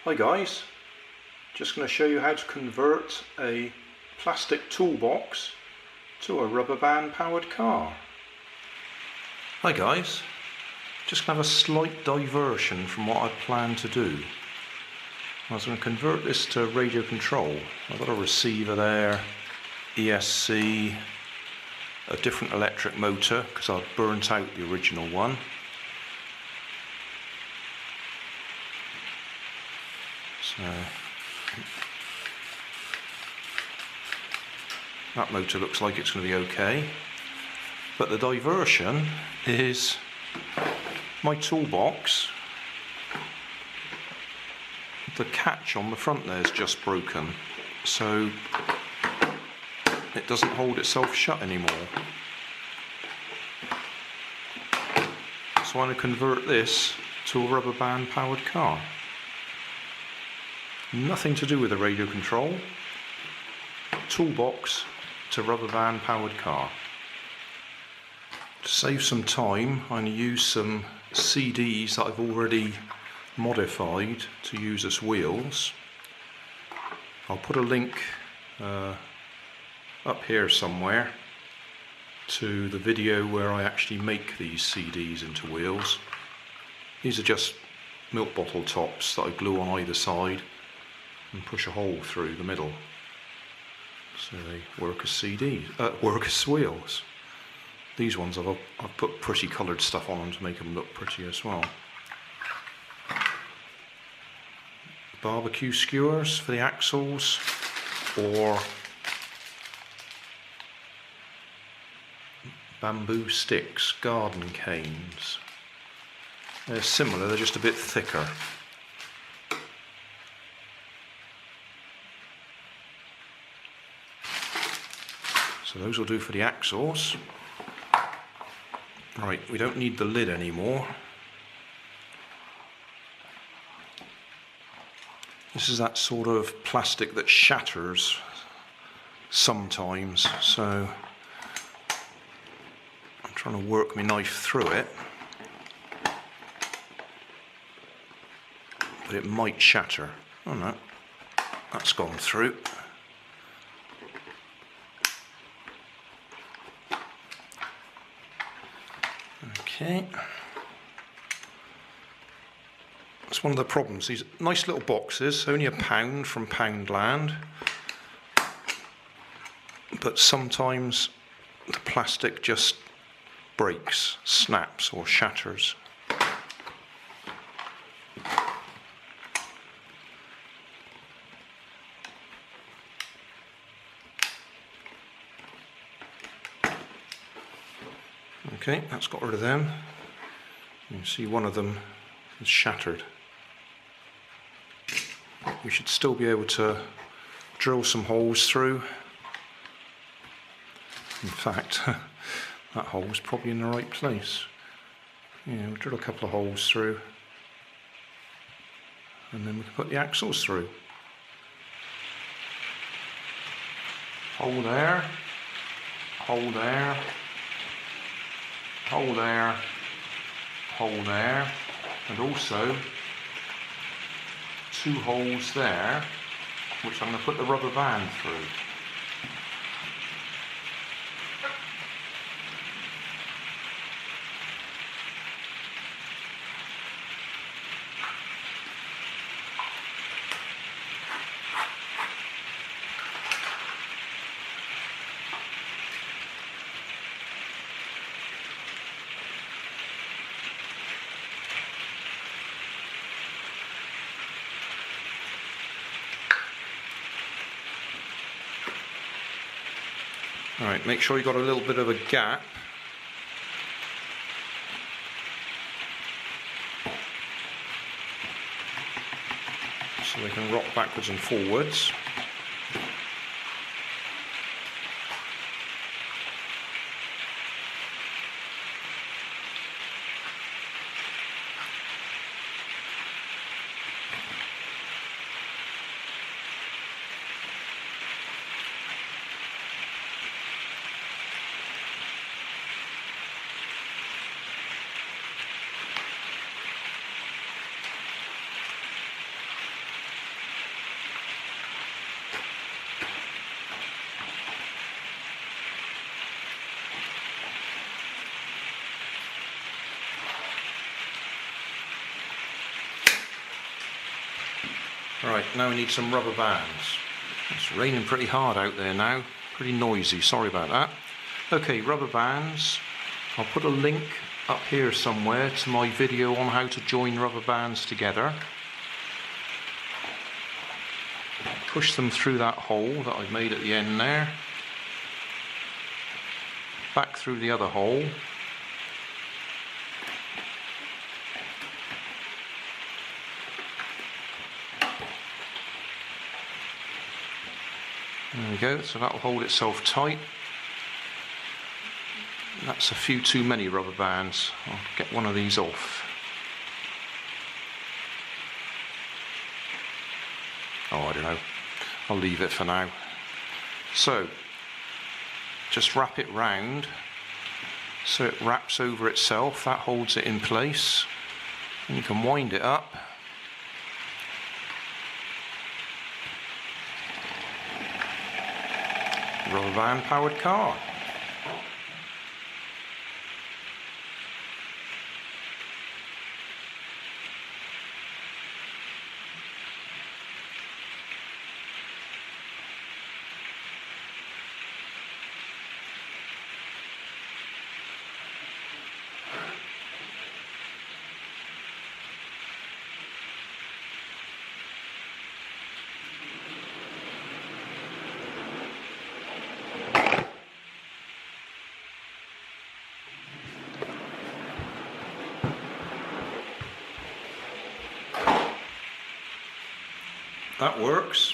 Hi guys, just going to show you how to convert a plastic toolbox to a rubber band powered car. Hi guys, just going to have a slight diversion from what I planned to do. I was going to convert this to radio control. I've got a receiver there, ESC, a different electric motor because I'd burnt out the original one. So that motor looks like it's going to be okay, but the diversion is my toolbox. The catch on the front there is just broken, so it doesn't hold itself shut anymore. So I'm going to convert this to a rubber band powered car. Nothing to do with the radio control. Toolbox to rubber band powered car. To save some time, I'm going to use some CDs that I've already modified to use as wheels. I'll put a link up here somewhere to the video where I actually make these CDs into wheels. These are just milk bottle tops that I glue on either side and push a hole through the middle, so they work as work as wheels. These ones I've put pretty coloured stuff on them to make them look pretty as well. Barbecue skewers for the axles, or bamboo sticks, garden canes. They're similar, they're just a bit thicker. So those will do for the axles. Right, we don't need the lid anymore. This is that sort of plastic that shatters sometimes, so I'm trying to work my knife through it, but it might shatter. Oh no, that's gone through. Okay, that's one of the problems. These nice little boxes, only £1 from Poundland, but sometimes the plastic just breaks, snaps or shatters. Okay, that's got rid of them. You can see one of them is shattered. We should still be able to drill some holes through. In fact, that hole is probably in the right place. Yeah, we'll drill a couple of holes through, and then we can put the axles through. Hole there, hole there, hole there, hole there, and also 2 holes there, which I'm going to put the rubber band through. Alright, make sure you've got a little bit of a gap. So they can rock backwards and forwards. Right, now we need some rubber bands. It's raining pretty hard out there now, pretty noisy, sorry about that. Okay, rubber bands. I'll put a link up here somewhere to my video on how to join rubber bands together. Push them through that hole that I've made at the end there. Back through the other hole. There we go, so that'll hold itself tight. That's a few too many rubber bands. I'll get one of these off. Oh, I don't know. I'll leave it for now. So, just wrap it round so it wraps over itself. That holds it in place. And you can wind it up. Rubber band powered car. That works.